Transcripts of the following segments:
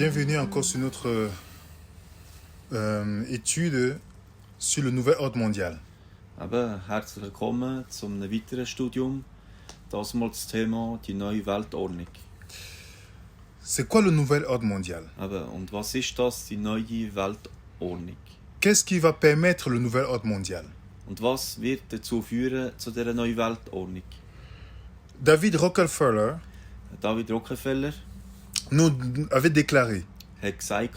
Bienvenue encore sur notre étude sur le nouvel ordre mondial. Herzlich willkommen zu einem weiteren Studium. Das mal das Thema die neue Weltordnung. C'est quoi le nouvel ordre mondial? Und was ist das, die neue Weltordnung? Qu'est-ce qui va permettre le nouvel ordre mondial? Und was wird dazu führen zu dieser neuen Weltordnung? David Rockefeller David Rockefeller nous avait déclaré: hat gesagt,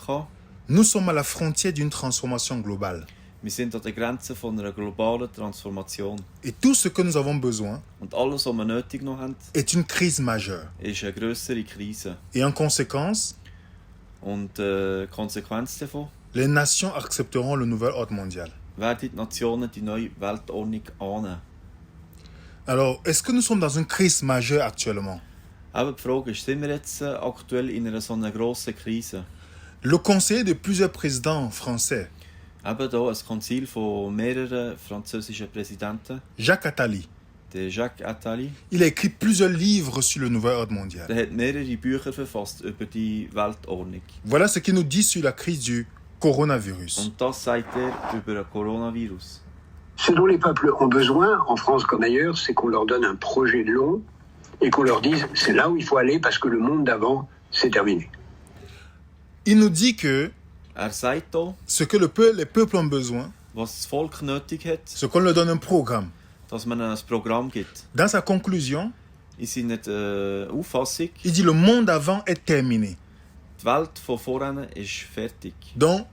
nous sommes à la frontière d'une transformation globale. wir sind an der Grenze von einer globalen Transformation. Et tout ce que nous avons besoin Und alles, was wir nötig noch haben, est une crise majeure. ist eine grössere Krise. Et en conséquence, Und Konsequenz davon les nations accepteront le nouvel ordre mondial. werden die Nationen die neue Weltordnung annehmen. Alors, est-ce que nous sommes dans une crise majeure actuellement? Aber die Frage ist, sind wir jetzt aktuell in einer so einer grossen Krise? Le conseiller de plusieurs présidents français, Eben hier ein Konzil von mehreren französischen Präsidenten, Jacques Attali, der Jacques Attali, il a écrit plusieurs livres sur le nouvel ordre mondial. der hat mehrere Bücher verfasst über die Weltordnung. Voilà ce qu'il nous dit sur la crise du coronavirus. Und das sagt er über den Coronavirus. Ce dont les peuples ont besoin, en France comme ailleurs, c'est qu'on leur donne un projet long et qu'on leur dise c'est là où il faut aller parce que le monde d'avant, c'est terminé. Il nous dit que Sagt hier, ce que les peuples ont besoin, was das Volk nötig hat, c'est qu'on leur donne un programme. dass man ein Programm gibt. Dans sa conclusion, In seiner Auffassung, il dit le monde avant est terminé. die Welt von vorhin ist fertig. Donc,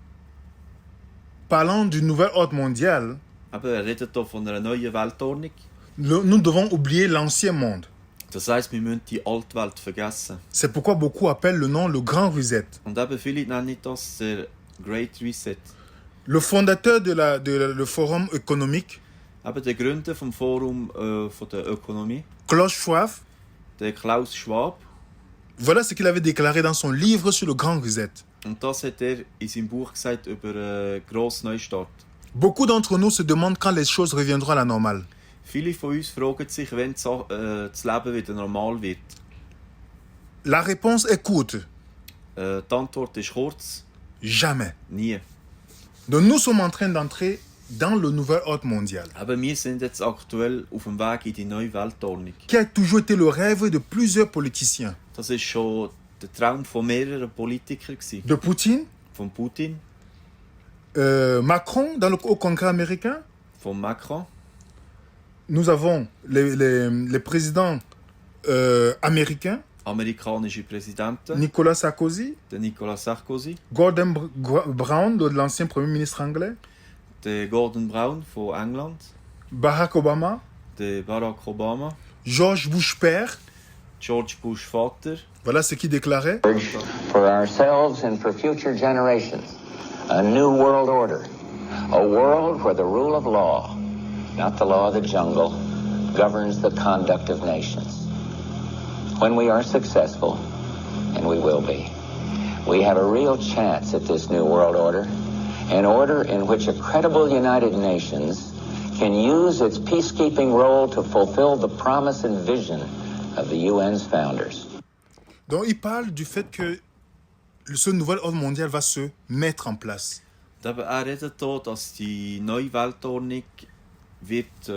parlant du nouvel ordre mondial, Redet hier von einer neuen Weltordnung. nous devons oublier l'ancien monde. Das heisst, wir müssen die alte Welt vergessen. C'est pourquoi beaucoup appellent le nom le Grand Reset. Und viele nennen das der Great Reset. Le fondateur le Forum économique, Der Gründer vom Forum von der Ökonomie, Klaus Schwab, der Klaus Schwab, voilà ce qu'il avait déclaré dans son livre sur le Grand Reset. und das hat er in seinem Buch gesagt über einen grossen Neustart. Beaucoup d'entre nous se demandent quand les choses reviendront à la normale. Viele von uns fragen sich, wenn das Leben wieder normal wird. La réponse est courte: Die Antwort ist kurz: jamais. nie. Donc nous sommes en train d'entrer dans le nouvel ordre mondial, Wir sind jetzt aktuell auf dem Weg in die neue Weltordnung. qui a toujours été le rêve de plusieurs politiciens. Das war schon der Traum von mehreren Politikern, De Poutine, von Putin, Macron au Congrès américain. von Macron. Nous avons les présidents américains, Amerikanische Präsidenten, Nicolas Sarkozy, der Nicolas Sarkozy, Gordon Brown, l'ancien premier ministre anglais, der Gordon Brown von England, Barack Obama, der Barack Obama, George Bush père. George Bush Vater. Voilà ce qu'il déclarait: for ourselves and for future generations, a new world order, a world where the rule of law, not the law of the jungle, governs the conduct of nations. When we are successful, and we will be, we have a real chance at this new world order, an order in which a credible United Nations can use its peacekeeping role to fulfill the promise and vision of the UN's founders. Donc il parle du fait que ce nouvel ordre mondial va se mettre en place. Redet hier, dass die neue Weltordnung wird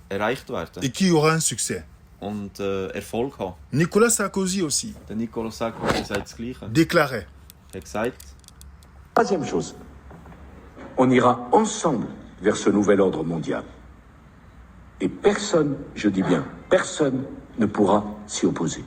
erreicht werden Et qu'il y aura un succès. und Erfolg haben. Nicolas Sarkozy aussi Der Nicolas Sarkozy sagt das Gleiche. déclarait: Er hat gesagt, Troisième chose, on ira ensemble vers ce nouvel ordre mondial. Et personne, je dis bien personne, ne pourra s'y opposer.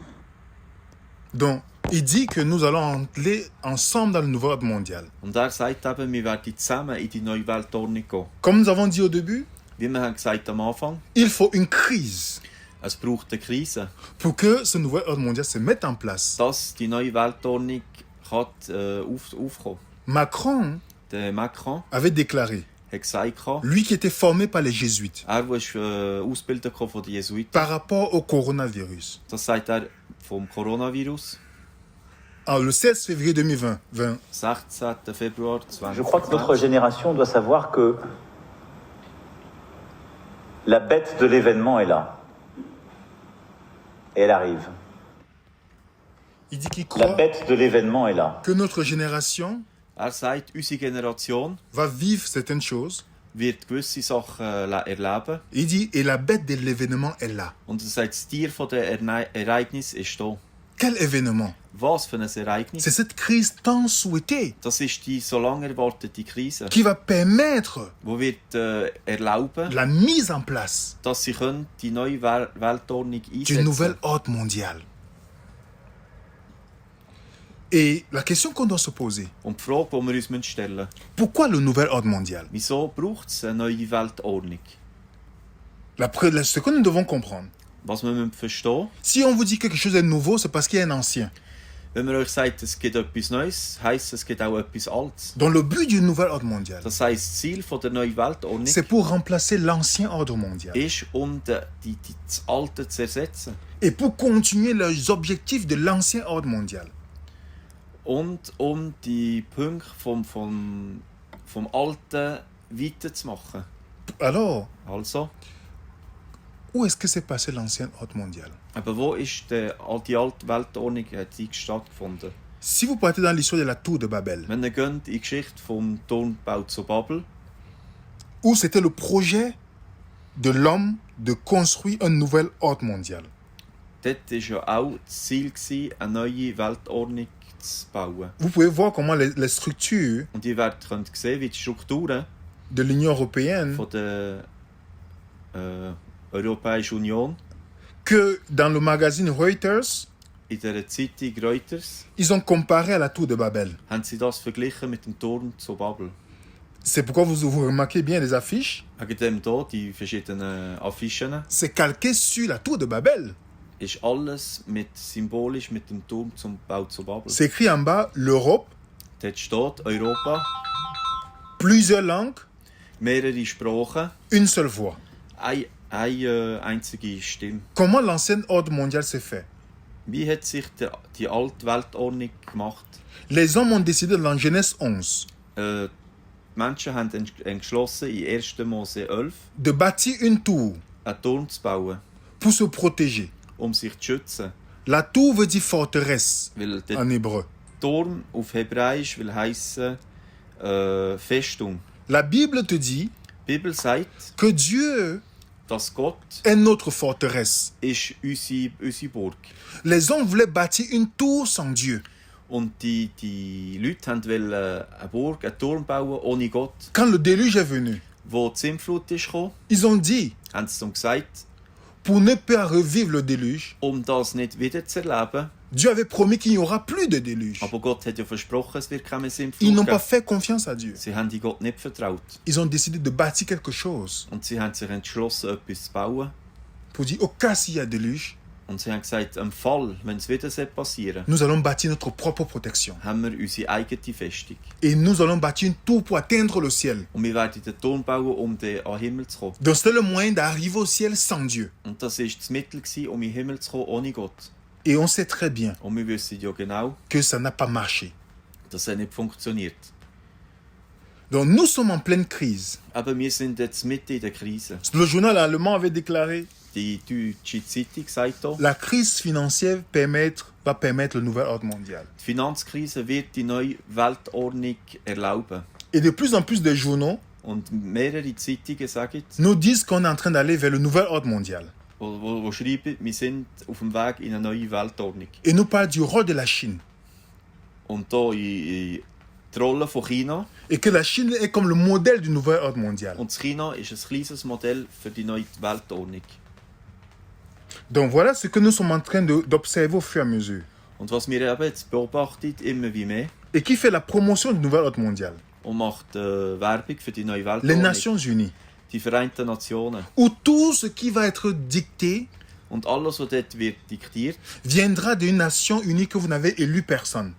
Donc, il dit que nous allons aller ensemble dans le nouvel ordre mondial. und er sagt wir werden zusammen in die neue Weltordnung gehen. Comme nous avons dit au début, Wie wir haben gesagt am Anfang, il faut une crise es braucht eine Krise, pour que ce nouvel ordre mondial se mette en place. dass die neue Weltordnung kann, aufkommen. Macron Der Macron avait déclaré, hat gesagt, lui qui était formé par les jésuites, war ausgebildet von den Jesuiten. par rapport au coronavirus. Das sagt er vom Coronavirus. Alors, le 16 février 2020, 16. Februar Je crois que notre 2020. génération doit savoir que la bête de l'événement est là. Et elle arrive. Il dit qu'il La croit bête de l'événement est là. que notre génération Er sagt, unsere Generation va vivre certaines choses. wird gewisse Sachen erleben. Il dit, et la bête de l'événement est là. Und er sagt, das Tier von der Ereignis ist da. Quel événement? Was für ein Ereignis? C'est cette crise tant souhaitée Das ist die so lange erwartete Krise, qui va permettre die wird erlauben, la mise en place dass sie können die neue Weltordnung du einsetzen nouvel ordre mondial. Et la question qu'on doit se poser, Und die Frage, die wir uns stellen müssen, pourquoi le nouvel ordre mondial? wieso braucht es eine neue Weltordnung? Ce que nous devons comprendre, Was wir müssen verstehen, si on vous dit que quelque chose est nouveau, c'est parce qu'il y a un ancien. wenn man euch sagt, es gibt etwas Neues, heisst es gibt auch etwas Altes. Donc le but du nouvel ordre mondial, Das heisst, das Ziel von der neuen Weltordnung c'est pour remplacer l'ancien ordre mondial ist, das Alte zu ersetzen. et pour continuer les objectifs de l'ancien ordre mondial. Und die Punkte vom Alten weiterzumachen. Alors, Also, où est-ce que s'est passé l'ancien ordre mondial? aber wo ist die alte Weltordnung hat die stattgefunden? Si vous partez dans l'histoire de la tour de Babel, Wenn ihr geht in die Geschichte vom Turmbau zu Babel, où c'était le projet de l'homme de construire un nouvel ordre mondial. dort war ja auch das Ziel, eine neue Weltordnung zu bauen. Vous pouvez voir comment les structures Und ihr könnt sehen, wie die Strukturen de l'Union européenne, von der Europäischen Union que dans le magazine Reuters, in der Zeitung Reuters ils ont comparé à la tour de Babel. haben sie das verglichen mit dem Turm zu Babel. C'est pourquoi vous remarquez bien les affiches. Wegen dem hier, die verschiedenen Affischen, C'est calqué sur la tour de Babel. ist alles symbolisch mit dem Turm zum Bau zu Babel. C'est écrit en bas l'Europe, Dort steht Europa, plusieurs langues, mehrere Sprachen, une seule voix. eine einzige Stimme. Comment l'ancien ordre mondial s'est fait? Wie hat sich die alte Weltordnung gemacht? Les hommes ont décidé dans Genèse 11 Die Menschen haben entschlossen, in 1. Mose 11 de bâtir une tour einen Turm zu bauen, pour se protéger. sich zu schützen. La tour veut dire forteresse Weil der en hébreu. Turm auf Hebräisch will heissen Festung. La Bible te dit Die Bibel sagt, que Dieu dass Gott est notre forteresse. ist unsere Burg. Les hommes voulaient bâtir une tour sans Dieu. Und die Leute wollten eine Burg, einen Turm bauen ohne Gott. Quand le déluge est venu, Wo die Sintflut ist gekommen, ils ont dit, haben sie dann gesagt, pour ne pas revivre le déluge, das nicht wieder zu erleben. Dieu avait promis qu'il n'y aura plus de déluge. Aber Gott hat ja versprochen, es wird keine Ils Sintflut n'ont pas geben. fait confiance à Dieu. Sie haben die Gott nicht vertraut. Ils ont décidé de bâtir quelque chose Und sie haben sich entschlossen, etwas zu bauen. pour dire, au cas s'il y a déluge, Und sie haben gesagt, im Fall, wenn es wieder passieren nous allons bâtir notre propre protection. haben wir unsere eigene Festung. Et nous allons bâtir une tour pour atteindre le ciel. Und wir werden den Turm bauen, den an den Himmel zu kommen. Donc c'était le moyen d'arriver au ciel sans Dieu. Und das war das Mittel, in den Himmel zu kommen, ohne Gott. Et on sait très bien Und wir wissen ja genau, que ça n'a pas marché. dass es nicht funktioniert. Donc nous sommes en pleine crise. Aber wir sind jetzt mitten in der Krise. Le journal allemand avait déclaré, Die deutsche Zeitung sagt hier, la crise financière va permettre le nouvel ordre mondial. die Finanzkrise wird die neue Weltordnung erlauben. Et de plus en plus de journaux Und mehrere Zeitungen sagen, nous disent qu'on est en train d'aller vers le nouvel ordre mondial. wo schreiben, wir sind auf dem Weg in eine neue Weltordnung. Et nous parlent du rôle de la Chine. Und hier in die Rolle von China. Et que la Chine est comme le modèle du nouvel ordre mondial. Und China ist ein kleines Modell für die neue Weltordnung. Donc voilà ce que nous sommes en train d'observer au fur et à mesure. Und was wir eben jetzt beobachten, immer wie mehr, Et qui fait la promotion du nouvel ordre mondial? und macht Werbung für die neue Les Weltordnung. Nations Unies. Die Vereinten Nationen. Où tout ce qui va être dicté Und alles, was dort wird diktiert, viendra d'une nation unie que vous n'avez élu personne.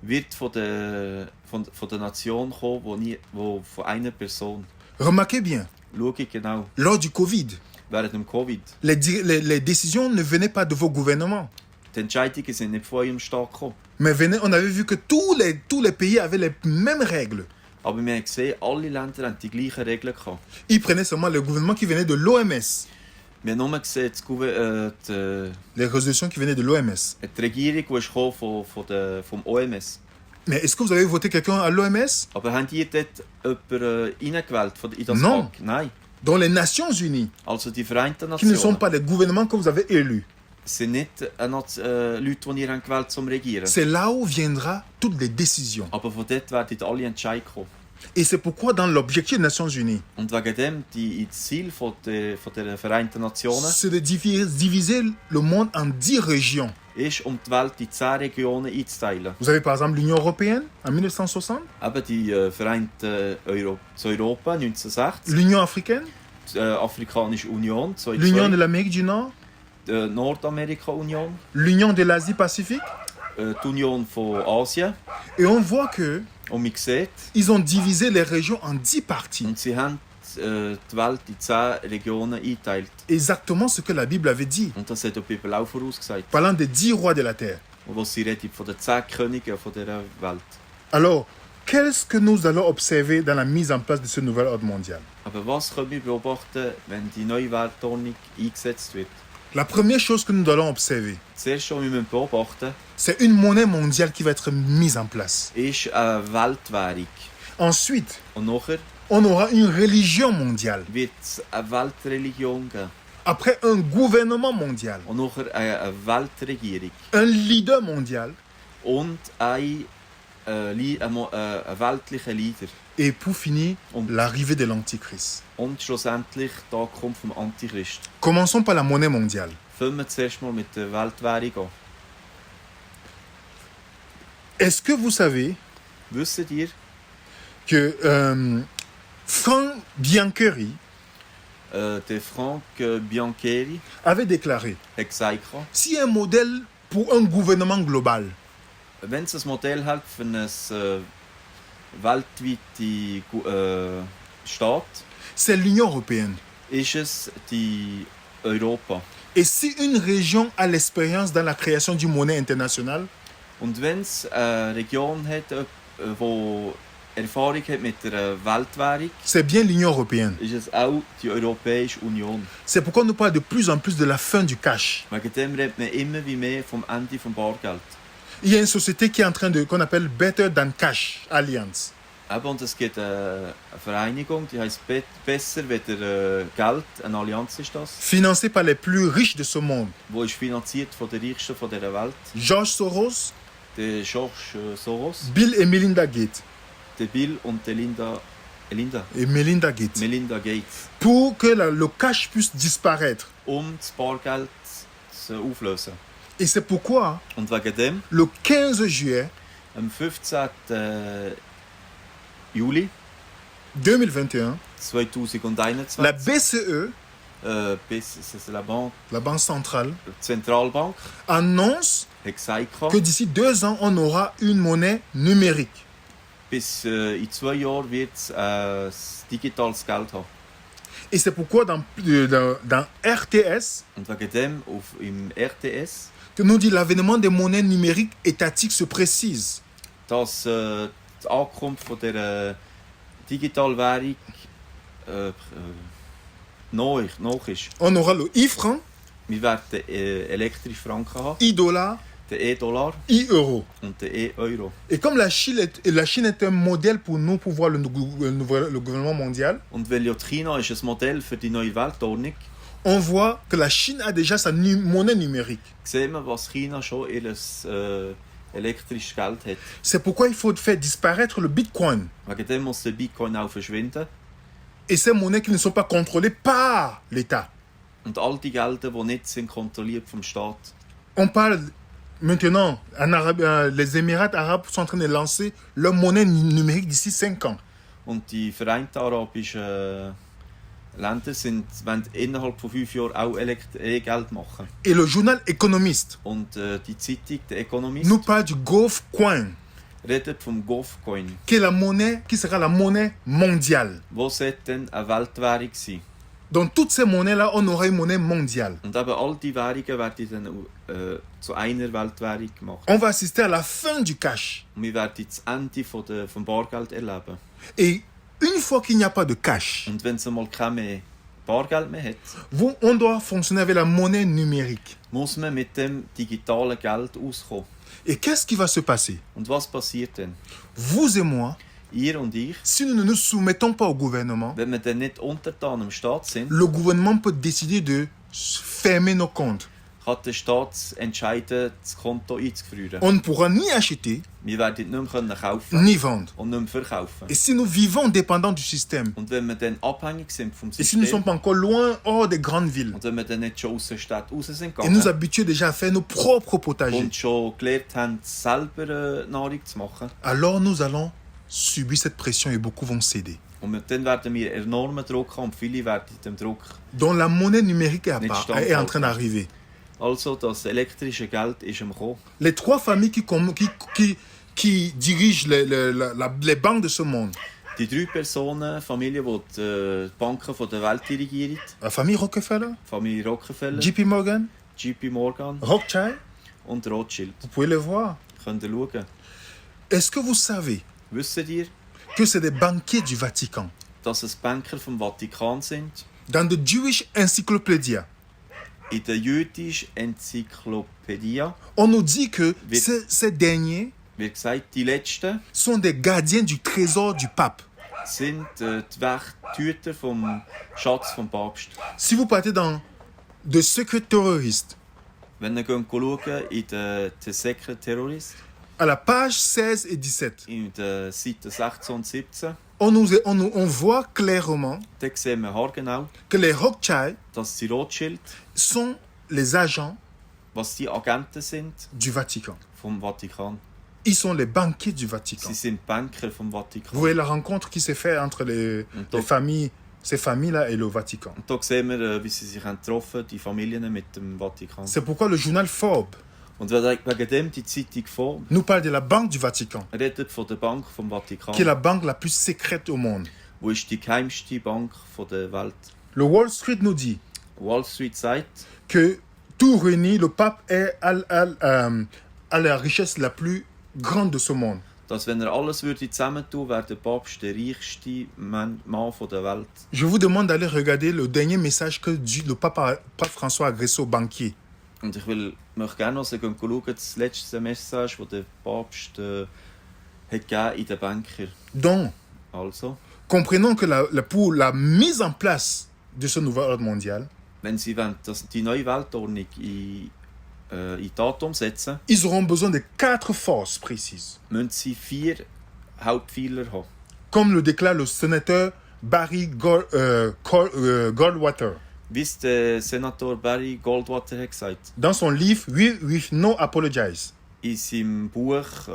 wird von der Nation kommen, wo von einer Person. Remarquez bien, Schau genau, lors du Covid, während dem Covid. les décisions ne venaient pas de vos gouvernements. Die Entscheidungen sind nicht von eurem Staat gekommen. Mais on avait vu que tous les pays avaient les mêmes règles. Aber wir haben gesehen, alle Länder haben die gleichen Regeln gehabt. Ils prenaient seulement le gouvernement qui venait de l'OMS. Wir haben nur gesehen, les résolutions qui venaient de l'OMS. die Regierung, die ist gekommen vom OMS. Mais est-ce que vous avez voté quelqu'un à l'OMS? Aber haben die dort jemanden reingewählt in das Non. Pack? Nein. Dans les Nations Unies, Also die Vereinten qui ne sont Nationen pas les gouvernements que vous avez élus. sind nicht Leute, die ihr habt gewählt zum Regieren. C'est là où viendra toutes les décisions. Aber von dort werden alle Entscheidungen kommen. Et c'est pourquoi dans l'objectif des Nations Unies, Und wegen dem, das Ziel der Vereinten Nationen c'est de diviser le monde en 10 régions. ist, die Welt in 10 Regionen einzuteilen. Vous avez par exemple l'Union européenne en 1960, Eben die Vereinten Europa 1960, l'Union africaine, die Afrikanische Union l'Union de 2002, l'Amérique du Nord, die Nordamerika-Union, l'Union de l'Asie-Pacifique. die Union von Asien. Et on voit que Und man sieht, ils ont divisé les régions en 10 parties. und sie haben die Welt in 10 Regionen eingeteilt. Exactement ce que la Bible avait dit, Und das hat die Bibel auch vorausgesagt. parlant des 10 rois de la terre. Und wo sie redet von den 10 Königen von dieser Welt. Alors, qu'est-ce que nous allons observer dans la mise en place de ce nouvel ordre mondial? Aber was können wir beobachten, wenn die neue Weltordnung eingesetzt wird? La première chose que nous allons observer, Zuerst schon, wir müssen beobachten, c'est une monnaie mondiale qui va être mise en place. ist eine Weltwährung. Ensuite, Und nachher on aura une religion mondiale. wird es eine Weltreligion geben. Après, un gouvernement mondial. Und nachher eine Weltregierung. Un leader mondial. Und ein weltlicher Leader. Et pour finir, Und- l'arrivée de l'Antichrist. Und schlussendlich die Ankunft vom Antichrist. Commençons par la monnaie mondiale. Fangen wir zuerst mal mit der Weltwährung an. Est-ce que vous savez Wisst ihr, que Frank Biancheri der Frank Biancheri avait déclaré, hat gesagt, si un modèle pour un gouvernement global, wenn es ein Modell hat für einen weltweiten Staat, c'est l'Union européenne. ist es die Europa. Et si une région a l'expérience dans la création d'une monnaie internationale, Und wenn es eine Region hat, die Erfahrung hat mit der Weltwährung, c'est bien l'Union européenne. ist es auch die Europäische Union. C'est pourquoi on nous parle de plus en plus de la fin du cash. Wegen dem redet man immer wie mehr vom Ende vom Bargeld. Il y a une société qui est en train de, qu'on appelle Better Than Cash Alliance. Eben, und es gibt eine Vereinigung, die heisst Besser weder Geld, eine Allianz ist das, Financée par les plus riches de ce monde. die ist finanziert von den Reichsten von dieser Welt. George Soros, Der George Soros, Bill et Melinda Gates. der Bill und der Et Melinda Gates. Melinda Gates, Pour que le cash puisse disparaître. das Bargeld zu auflösen. Et c'est pourquoi, Und wegen dem, le 15 juillet am 15. Juli 2021, 2021, la BCE, c'est la Banque, la Banque centrale, die Zentralbank, annonce hat gesagt, que d'ici 2 ans, on aura une monnaie numérique. bis in 2 Jahren wird es digitales Geld haben. Et c'est pourquoi dans RTS, Und wegen dem im RTS, que nous dit l'avènement des monnaies numériques étatiques se précise. dass die Ankunft von der Digitalwährung noch ist. On aura le e-franc, Wir werden elektrische Franken haben, e-dollar, den E-Dollar e-euro. und den E-Euro. Et comme la Chine est un modèle pour nous, pour voir le gouvernement mondial, Und weil ja China ist ein Modell für die neue Weltordnung, on voit que la Chine a déjà sa monnaie numérique. sehen wir, was China schon ihr elektrisches Geld hat. C'est pourquoi il faut faire disparaître le bitcoin. Wegen dem muss der Bitcoin auch verschwinden. Et ces monnaies qui ne sont pas contrôlées par l'État. Und all die Gelder, die nicht sind kontrolliert vom Staat. On parle maintenant, les Émirats arabes sont en train de lancer leur monnaie numérique d'ici 5 ans. Und die Vereinten Arabischen Länder wollen innerhalb von 5 Jahren auch E-Geld machen. Et le journal Économiste Und die Zeitung, der Economist, nous parle du Gulf Coin, redet vom Govcoin. qui sera la monnaie mondiale. Wo sollte denn eine Weltwährung sein? Dans toutes ces monnaies-là, on aura une monnaie mondiale. Und eben all die Währungen werden dann zu einer Weltwährung gemacht. On va assister à la fin du cash. Und wir werden das Ende vom Bargeld erleben. Et une fois qu'il n'y a pas de cash, Und wenn es einmal keine mehr Bargeld mehr hat, On doit fonctionner avec la monnaie numérique. muss man mit dem digitalen Geld auskommen. Et qu'est-ce qui va se passer? Und was passiert denn? Vous et moi, Ihr und ich, si nous ne nous soumettons pas au gouvernement, wenn wir dann nicht untertan im Staat sind, le gouvernement peut décider de fermer nos comptes. kann der Staat entscheiden, das Konto einzufrieren. On ne pourra ni acheter, Wir werden nicht mehr kaufen ni vendre. und nicht mehr verkaufen. Et si nous vivons dépendants du système, Und wenn wir dann abhängig sind vom et si nous ne System, sommes pas encore loin hors des grandes villes, und wenn wir dann nicht schon aus der Stadt raus sind et nous gegangen habitués déjà à faire nos propres potagers, und schon gelernt haben, selber Nahrung zu machen, alors nous allons subir cette pression et beaucoup vont céder. dann werden wir enormen Druck haben und viele werden dem Druck. Donc la monnaie numérique Nicht est en train d'arriver. Also das elektrische Geld ist am Kommen. Les trois familles qui dirigent les banques de ce monde, Die 3 Personen, Familien, die die Banken von der Welt dirigieren, la famille Rockefeller, Familie Rockefeller, JP Morgan, JP Morgan Rothschild, und Rothschild. vous pouvez les voir. Könnt ihr schauen. Est-ce que vous savez Wisst ihr, que c'est des banquiers du Vatican? dass es Banker vom Vatikan sind? Dans the Jewish Encyclopedia, In der jüdischen Enzyklopädie on nous dit que Oui. ces derniers wird gesagt, die Letzten sont des gardiens du trésor du pape. sind die Wächter vom Schatz vom Papst. Si vous partez dans The Secret Terrorist, Wenn ihr schaut in den Secret Terrorist, à la page 16 et 17, in der Seite 16 und 17, on voit clairement da sehen wir haargenau, que les Rothschild dass die Rothschild, sont les agents was die Agenten sind du Vatican. vom Vatikan. Ils sont les banquiers du Vatican. Sie sind Banker vom Vous Vatikan. voyez la rencontre qui s'est faite entre les familles, ces familles-là et le Vatican. Und da sehen wir, wie sie sich getroffen haben, die Familien mit dem Vatikan. C'est pourquoi le journal Forbes Und wegen dem die Zeitung vor nous parle de la Banque du Vatican, redet von der Bank vom Vatikan, qui est la banque la plus secrète au monde. wo ist die geheimste Bank von der Welt. Le Wall Street nous dit Wall Street sagt, que tout réuni, le pape est à la richesse la plus grande de ce monde. dass wenn alles würde zusammentun, wäre der Papst der reichste Mann von der Welt. Je vous demande d'aller regarder le dernier message que le pape François a adressé aux banquiers. Und ich möchte gerne noch schauen, das letzte Message, das der Papst hat gegeben in den Banker. Donc, Also, comprenons que pour la mise en place de ce nouvel ordre mondial, wenn sie wollen, dass die neue Weltordnung in die Tat umsetzen, ils auront besoin de 4 forces précises. müssen sie 4 Hauptpfeiler haben. Comme le déclare le sénateur Barry Goldwater Wie es der Senator Barry Goldwater hat gesagt, dans son livre With No Apologize. in seinem Buch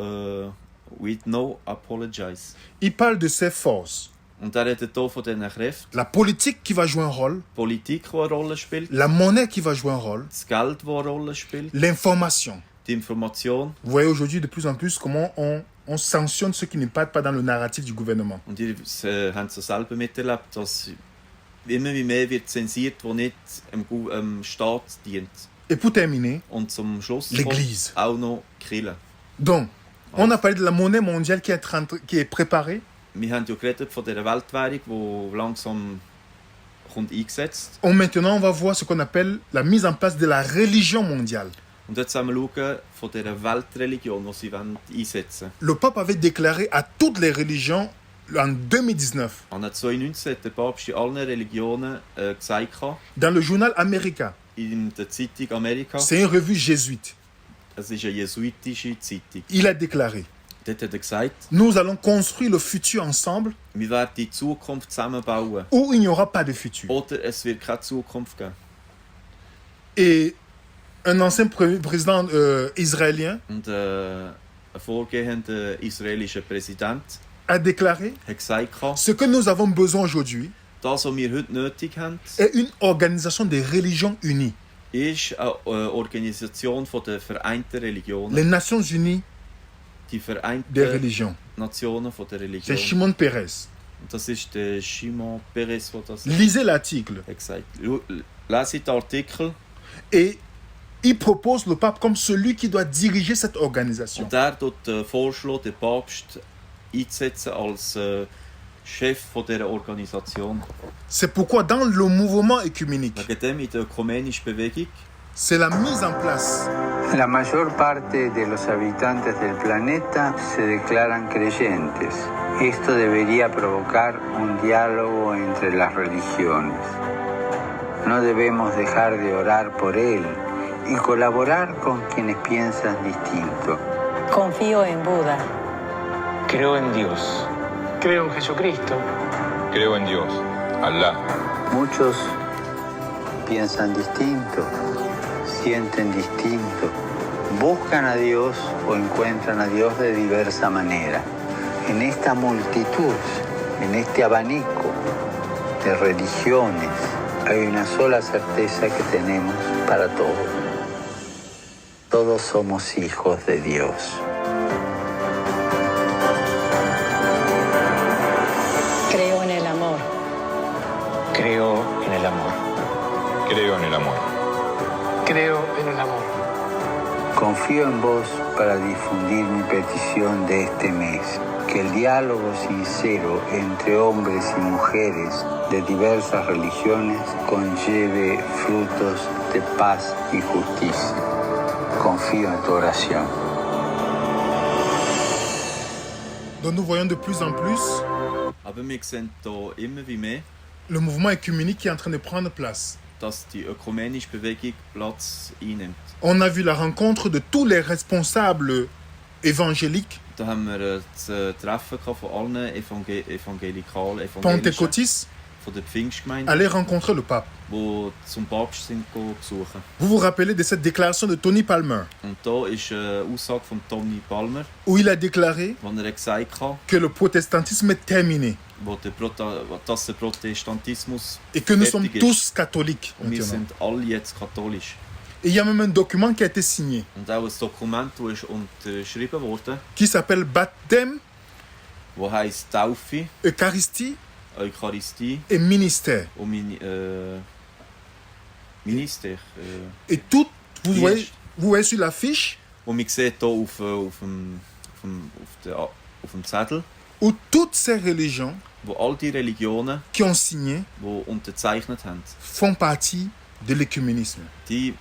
With No Apologize. Il parle de ces forces. Und er redet hier von diesen Kräften. La politique qui va jouer un rôle, Politik, die eine Rolle spielt, la monnaie qui va jouer un rôle, das Geld, das eine Rolle spielt, l'information. die Information. Vous voyez aujourd'hui de plus en plus comment on sanctionne ceux qui ne partent pas dans le narratif du gouvernement. Und ihr habt es selber miterlebt, dass immer wie mehr wird zensiert, was nicht dem Staat dient. Et pour terminer, Und zum Schluss L'Église. auch noch die Kirche. donc, on a parlé de la monnaie mondiale qui est préparée. Wir haben ja geredet von dieser Weltwährung, die langsam kommt eingesetzt. Maintenant, on va voir ce qu'on appelle la mise en place de la religion mondiale. Und jetzt wollen wir schauen von dieser Weltreligion, die sie einsetzen Le pape avait déclaré à toutes les religions en 2019, wollen. An 2019 hat der Papst in allen Religionen gesagt, dans le journal America. in der Zeitung Amerika, C'est une revue jésuite. es ist eine jesuitische Zeitung. Il a déclaré, Dort hat er gesagt, nous allons construire le futur ensemble wir werden die Zukunft zusammenbauen. ou il n'y aura pas de futur. Oder es wird keine Zukunft geben. Et un ancien président israélien Und ein vorgehender israelischer Präsident a déclaré, hat gesagt, ce que nous avons besoin aujourd'hui das, was wir heute nötig haben, est une organisation des religions unies. ist eine Organisation der vereinten Religionen. Les Nations Unies Die des vereinten religions. Nationen der C'est Religion. Shimon Peres. Und das ist der Shimon Peres, der das Lisez l'article. hat gesagt. Lese den Artikel. Et il propose le pape comme celui qui doit diriger cette organisation. Und er tut vorschlagen, den Papst einzusetzen als Chef von dieser Organisation. C'est pourquoi dans le mouvement œcuménique, Wegen dem in der ökumenischen Bewegung c'est la mise en place La mayor parte de los habitantes del planeta se declaran creyentes. Esto debería provocar un diálogo entre las religiones. No debemos dejar de orar por él y colaborar con quienes piensan distinto. Confío en Buda. Creo en Dios. Creo en Jesucristo. Creo en Dios, Alá. Muchos piensan distinto, sienten distinto, buscan a Dios o encuentran a Dios de diversa manera. En esta multitud, en este abanico de religiones, hay una sola certeza que tenemos para todos. Todos somos hijos de Dios. Creo en el amor. Creo en el amor. Creo en el amor. Creo en el amor. Confío en vos para difundir mi petición de este mes, que el diálogo sincero entre hombres y mujeres de diversas religiones conlleve frutos de paz y justicia. Confío en tu oración. dont nous voyons de plus en plus Aber wir sehen hier immer wie mehr, le mouvement œcuménique qui est en train de prendre place. dass die ökumenische Bewegung Platz einnimmt. On a vu la rencontre de tous les responsables évangéliques, Da haben wir das Treffen gehabt von allen Evangelikalen, Evangelischen, pentecôtistes, von der Pfingstgemeinde, aller rencontrer le pape. die zum Papst sind besuchen. Vous vous rappelez de cette déclaration de Tony Palmer, Und da ist eine Aussage von Tony Palmer, où il a déclaré wo er gesagt hat, que le protestantisme est terminé dass der Protestantismus et que nous sommes fertig ist. tous catholiques. Und wir maintenant. sind alle jetzt katholisch. Et il y a même un document qui a été signé Und auch ein Dokument, das ist unterschrieben wurde, qui s'appelle Baptême, das heisst Taufe, Eucharistie Eucharistie et ministère. und Minister. Et tout, vous Yes. voyez sur la fiche, Und man sieht hier auf dem Zettel, où toutes ces religions wo all die Religionen, qui ont signé die unterzeichnet haben, font partie de l'écuménisme. die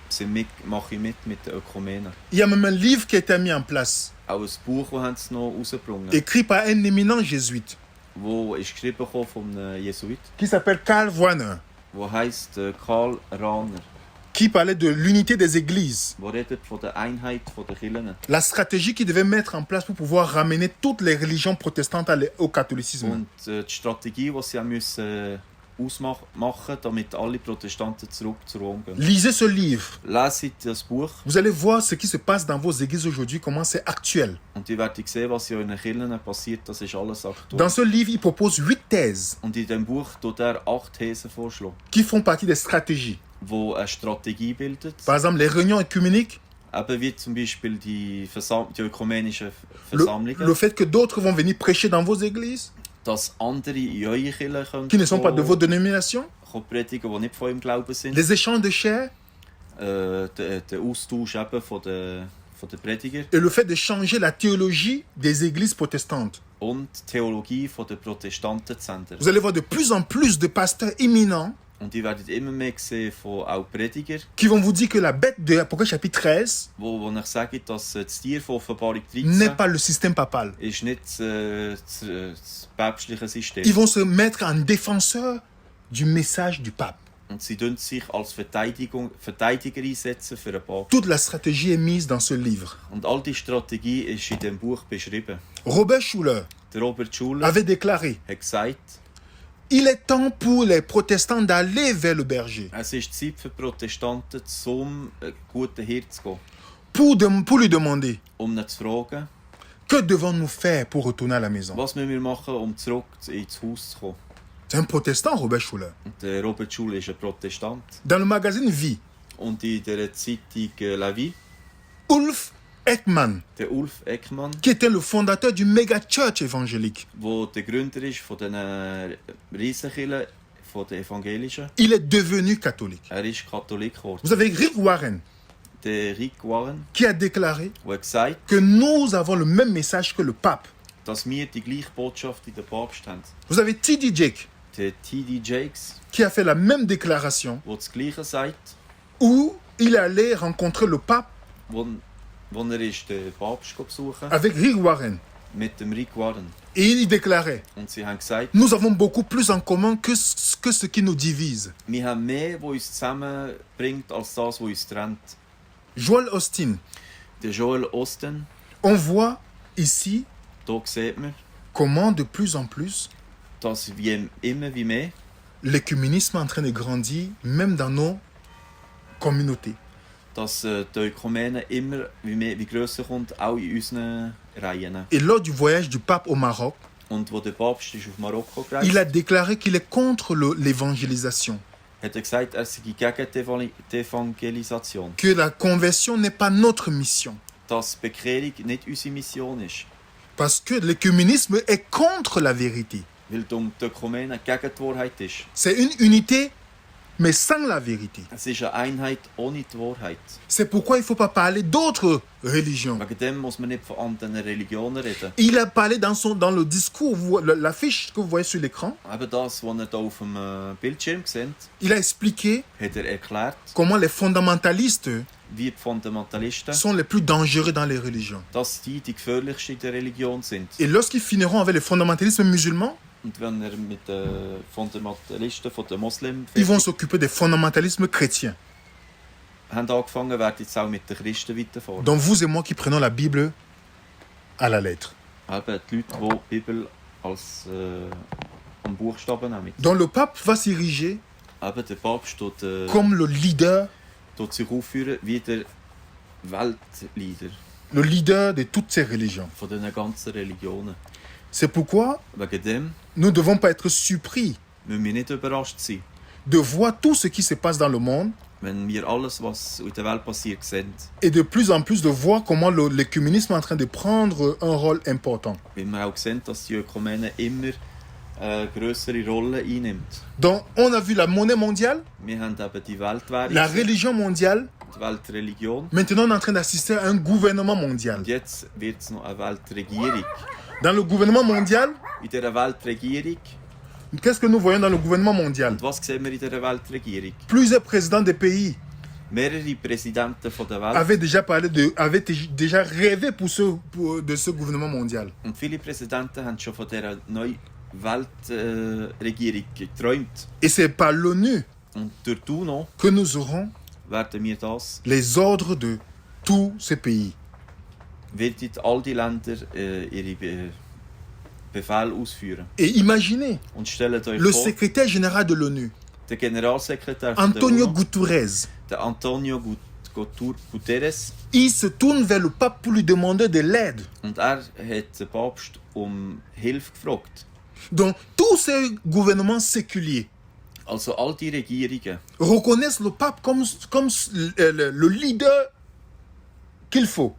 machen mit den Ökumenen. Il y a même un livre qui a été mis en place, Auch ein Buch, das haben sie noch rausgebracht, écrit par un éminent jésuite, das ist geschrieben von einem Jesuit, qui s'appelle Karl Warner, das heisst Karl Rahner, qui parlait de l'unité des églises, der redet von der Einheit der Kirchen la stratégie qu'il devait mettre en place pour pouvoir ramener toutes les religions protestantes au catholicisme. und die Strategie, die sie müssen ausmachen, damit alle Protestanten zurück zu Rom gehen. Lisez ce livre. Leset das Buch Vous allez voir ce qui se passe dans vos églises aujourd'hui, comment c'est actuel. und ihr werdet sehen, was in euren Kirchen passiert. Das ist alles aktuell. Dans ce livre, il propose 8 thèses Und in diesem Buch tut er 8 Thesen vorschlagen, qui font partie des stratégies. die eine Strategie bildet. Par exemple, les réunions œcuméniques, Eben wie zum Beispiel die ökumenischen le Versammlungen, fait que d'autres vont venir prêcher dans vos églises, dass andere in eure Kirchen qui ne sont pas de vos können dénominations, predigen, die nicht von eurem Glauben sind. les échanges de chair Der Austausch eben von den Predigern et le fait de changer la théologie des églises protestantes. und die Theologie der Protestanten zu ändern. Vous allez voir de plus en plus de pasteurs éminents Und ihr werdet immer mehr sehen von auch Prediger, qui vont vous dire que la bête de Apocalypse chapitre 13 wo ich sage, dass das Tier von Offenbarung n'est 13 pas le système papal. ist nicht das päpstliche System. Ils vont se mettre en défenseur du message du pape. Und sie tun sich als Verteidiger einsetzen für den Papst. Toute la stratégie est mise dans ce livre. Und all die Strategie ist in diesem Buch beschrieben. Robert Schuller Der Robert Schuller avait déclaré: hat gesagt, il est temps pour les protestants d'aller vers le berger, es ist Zeit für Protestanten, zum guten Hirt zu gehen, pour lui demander ihn zu fragen, que devons-nous faire pour retourner à la maison. was müssen wir machen, um zurück ins Haus zu kommen. C'est un protestant, Robert Schuller. Und der Robert Schuller ist ein Protestant. Dans le magazine Vie, Und in der Zeitung La Vie, Ulf Ekman, der Ulf Ekman, qui était le fondateur du méga church évangélique, der der Gründer ist von den Riesenkirchen, von den Evangelischen, il est devenu catholique. er ist Katholik geworden. Vous avez Rick Warren, Der Rick Warren qui a déclaré hat gesagt, que nous avons le même message que le pape. dass wir die gleiche Botschaft wie der Papst haben. Vous avez T.D. Jake Der T.D. Jakes, qui a fait la même déclaration der das Gleiche sagt, où il allait rencontrer le pape wo er ist den Papst besuchen avec Rick Warren. mit dem Rick Warren. Et il déclarait, Und sie haben gesagt, nous avons beaucoup plus en commun que ce qui nous divise. wir haben mehr, was uns zusammenbringt, als das, was uns trennt. Joel Austin, Der Joel Osteen, on voit ici da sieht man, comment de plus en plus dass wie immer wie mehr l'écuménisme est en train de grandir, même dans nos communautés. dass die Ökumene immer wie grösser kommt, auch in unseren Reihen. Et lors du voyage du pape au Maroc, Und wo der Papst ist auf Marokko gereist, il a déclaré qu'il est contre l'évangélisation, hat er gesagt, er sei gegen die Evangelisation. que la conversion n'est pas notre mission, Dass Bekehrung nicht unsere Mission ist. parce que l'écuménisme est contre la vérité. Weil die Ökumene gegen die Wahrheit ist. C'est une unité, mais sans la vérité. Es ist eine Einheit ohne die Wahrheit. C'est pourquoi il ne faut pas parler d'autres religions. Wegen dem muss man nicht von anderen Religionen reden. Il a parlé dans le discours, l'affiche que vous voyez sur l'écran, Eben das, was ihr hier auf dem Bildschirm seht, il a expliqué hat er erklärt, comment les fondamentalistes wie die Fundamentalisten, sont les plus dangereux dans les religions. dass die gefährlichsten in der Religion sind. Et lorsqu'ils finiront avec le fondamentalisme musulman, Und wenn er mit den Fundamentalisten von den Moslems ils vont s'occuper des fondamentalismes chrétiens. haben angefangen, werden jetzt auch mit den Christen weiterfahren. Donc vous et moi qui prenons la Bible à la lettre. Eben die Leute, die die Bibel als am Buchstaben nehmen. Donc le pape va s'ériger Eben der Papst tut comme le leader sich aufführen wie der Weltleader le leader de toutes ces religions. von den ganzen Religionen. C'est pourquoi Wegen dem nous ne devons pas être surpris müssen wir nicht überrascht sein, de voir tout ce qui se passe dans le monde wenn wir alles, was in der Welt passiert, sehen. et de plus en plus de voir comment l'écuménisme est en train de prendre un rôle important. Weil wir auch sehen, dass die Ökumene immer eine grössere Rolle einnimmt. Donc on a vu la monnaie mondiale, Wir haben eben die Weltwährung, la religion mondiale. die Weltreligion. Maintenant on est en train d'assister à un gouvernement mondial. Und jetzt wird es noch eine Weltregierung. Dans le gouvernement mondial, In dieser Weltregierung, qu'est-ce que nous voyons dans le gouvernement mondial? und was sehen wir in dieser Weltregierung? Plusieurs présidents des pays Mehrere Präsidenten von der Welt avaient déjà rêvé de ce gouvernement mondial. und viele Präsidenten haben schon von dieser neuen Weltregierung geträumt. Et c'est par l'ONU Und durch die UNO que nous aurons werden wir das, les ordres de tous ces pays. werden all die Länder ihre Befehle ausführen. Et imaginez, Und stellt euch le vor, secrétaire général de l'ONU, der Generalsekretär von der Antonio UNO, Guterres, der Antonio Guterres, il se tourne vers le pape pour lui demander de l'aide. und er hat den Papst Hilfe gefragt. Donc tous ces gouvernements séculiers Also all die Regierungen reconnaissent le pape comme le leader qu'il faut.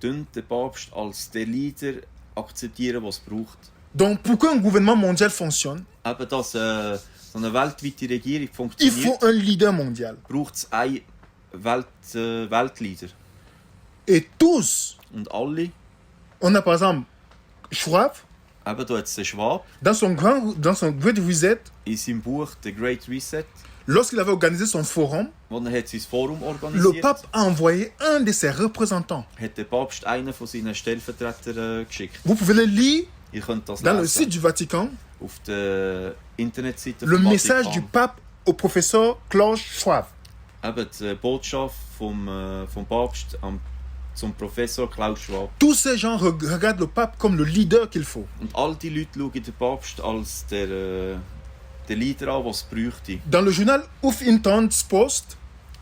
den Papst als den Leader akzeptieren, was es braucht. Donc pour qu'un gouvernement mondial fonctionne, Eben, dass so eine weltweite Regierung il funktioniert, faut un leader mondial. braucht es einen Weltleader. Et tous, Und alle, on a par exemple Schwab, eben da hat es den Schwab, dans son Great Reset, in seinem Buch The Great Reset, lorsqu'il avait organisé son forum, wo er hat sein Forum le organisiert pape a envoyé un de ses représentants. hat der Papst einen von seinen Stellvertretern geschickt. Vous pouvez le lire Ihr könnt das dans le lesen site du Vatican, auf der Internetseite le vom message du Vatikan. pape au professeur Klaus Schwab. Eben die Botschaft vom Papst zum Professor Klaus Schwab. Tous ces gens regardent le pape comme le leader qu'il faut. Und all die Leute schauen den Papst als der Leader an, was es bräuchte. Dans le journal Huffington Post,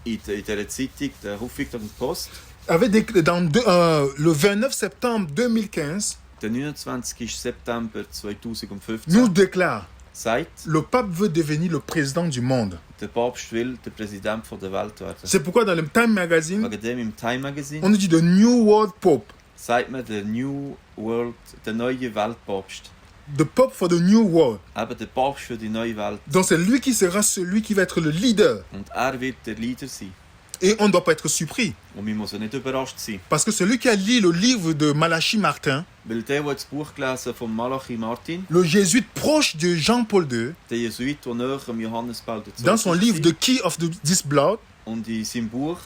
In dieser Zeitung, der Huffington Post, le 29 septembre 2015, der 29. September 2015, nous déclare sagt, le pape veut devenir le président du monde. der Papst will der Präsident der Welt werden. C'est pourquoi dans le Time Magazine, Wegen dem im Time Magazine on dit the New World Pope. sagt man der New World, der neue Weltpapst. The Pope for the New World. Eben der Papst für die neue Welt. Donc c'est lui qui sera celui qui va être le leader. Und er wird der Leader sein. Et on ne doit pas être surpris. Und man muss ja nicht überrascht sein. Parce que celui qui a lu le livre de Malachi Martin, Weil der das Buch gelesen von Malachi Martin, le jésuite proche de Jean-Paul II, der Jesuit, der näher am Johannes Paul II dans son livre war, The Key of This Blood, und in seinem Buch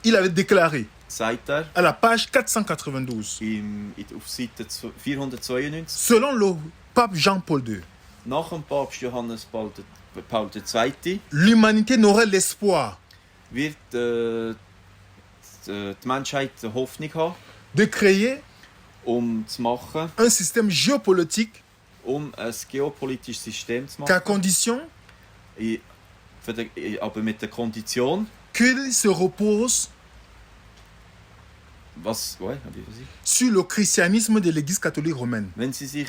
il avait déclaré sagt er, à la page 492, auf Seite 492, selon le pape Jean-Paul II, nach dem Papst Johannes Paul II l'humanité n'aurait l'espoir wird die Menschheit eine Hoffnung haben, de créer zu machen, un système géopolitique ein geopolitisches System zu qu'à machen, condition aber mit der Kondition, qu'il se repose sur le christianisme de l'Église catholique romaine. wenn sie sich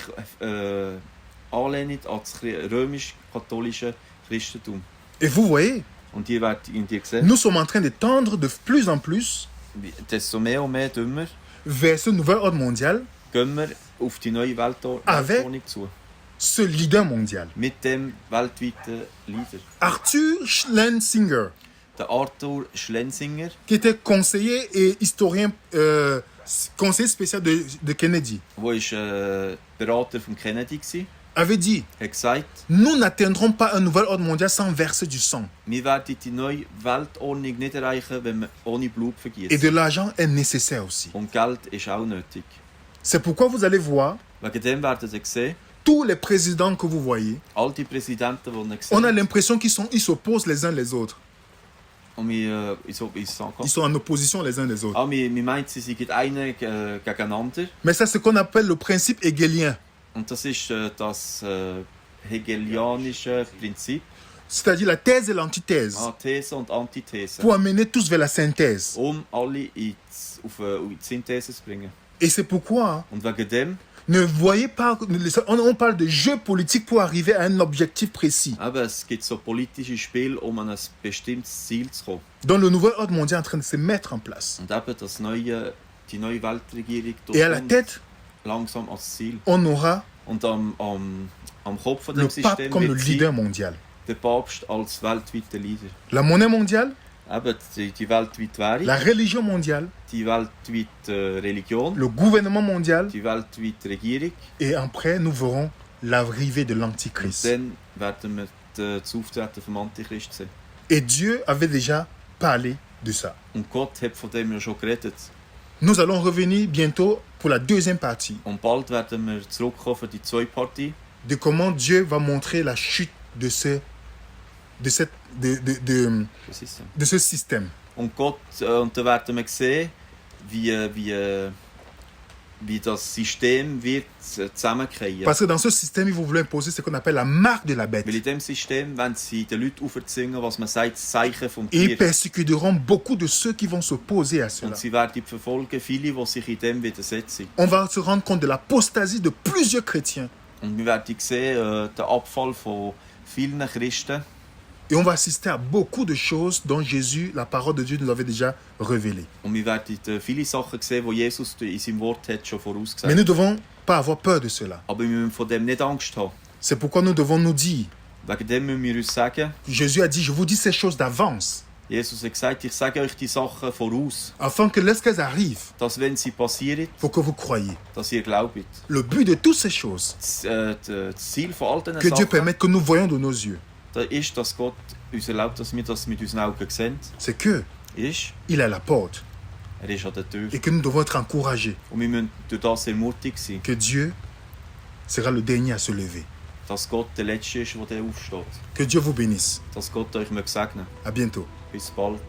anlehnen an das römisch-katholische Christentum. Et vous voyez, Und die sehen, nous sommes en train de tendre de plus en plus desto mehr und mehr dümmer vers ce nouvel ordre mondial, gehen wir auf die neue Weltordnung zu. ce leader mondial. Mit dem weltweiten Leader. Arthur Schlesinger, Der Arthur Schlesinger, qui était conseiller et historien, conseiller spécial de Kennedy, der Berater von Kennedy war, avait dit, hat gesagt, nous n'atteindrons pas un nouvel ordre mondial sans verser du sang. wir werden die neue Weltordnung nicht erreichen, wenn wir ohne Blut Et vergießen. de l'argent est nécessaire aussi. Und Geld ist auch nötig. C'est pourquoi vous allez voir, Wegen dem werden Sie sehen, tous les présidents que vous voyez, all die Präsidenten, die ihr on a seht, l'impression ils s'opposent les uns les autres. und Ils sont en opposition les uns les autres. wir meinen, sie sind einer gegeneinander. Mais ça, c'est ce qu'on appelle le principe hegelien. Und das ist das hegelianische Prinzip. C'est-à-dire la thèse et l'antithèse, These und Antithese. pour amener tous vers la synthèse. Alle auf die Synthese zu bringen. Et c'est pourquoi Und wegen dem, ne voyez pas, on parle de jeu politique pour arriver à un objectif précis. es gibt so politische Spiele, um an ein bestimmtes Ziel zu kommen. Donc le nouvel ordre mondial est en train de se mettre en place. Und eben die neue Weltregierung Et à la tête, langsam als Ziel. on aura Und am Kopf von le dem pape System comme le wird leader sein, mondial. der Papst als weltweiter Leader. La monnaie mondiale, Eben die weltweite Währung, la religion mondiale, die weltweite Religion, le gouvernement mondial, die weltweite Regierung. et après nous verrons l'arrivée de Und l'Antichrist. dann werden wir das Auftreten vom Antichrist sehen. Et Dieu avait déjà parlé de ça. Und Gott hat von dem ja schon geredet. Nous allons revenir bientôt pour la deuxième partie Und bald werden wir zurückkommen für die zweite Partie, de comment Dieu va montrer la chute de ce système. Und da werden wir sehen, wie das System wird zusammenfallen. Parce que dans ce système, ils vont vouloir imposer ce qu'on appelle la marque de la bête. Weil in diesem System wollen sie den Leuten aufzwingen, was man sagt, das Zeichen vom Et ils Tier. persécuteront beaucoup de ceux qui vont s'opposer à cela. Und sie werden verfolgen viele, die sich in dem widersetzen. On va se rendre compte de l'apostasie de plusieurs chrétiens. Und wir werden sehen, den Abfall von vielen Christen. Et on va assister à beaucoup de choses dont Jésus, la parole de Dieu, nous avait déjà révélées. Und wir werden viele Sachen sehen, die Jesus in seinem Wort hat schon vorausgesagt. Mais nous ne devons pas avoir peur de cela. Aber wir müssen von dem nicht Angst haben. C'est pourquoi nous devons nous dire, Wegen dem müssen wir uns sagen, Jésus a dit, je vous dis ces choses d'avance, Jesus hat gesagt, ich sage euch die Sachen voraus, afin que lorsqu'elles arrivent, dass wenn sie passieren, faut que vous croyiez. dass ihr glaubt. Le but de toutes ces choses, Das Ziel von all diesen que Dieu Sachen permette que nous voyons de nos yeux, da ist, dass Gott uns erlaubt, dass wir das mit unseren Augen sehen, c'est que ist, il est à la porte er ist an der Tür. et que nous devons être encouragés, Und wir müssen durch das ermutigt sein, que Dieu sera le dernier à se lever. dass Gott der Letzte ist, der aufsteht. Que Dieu vous bénisse. Dass Gott euch segnen möge. À bientôt. Bis bald.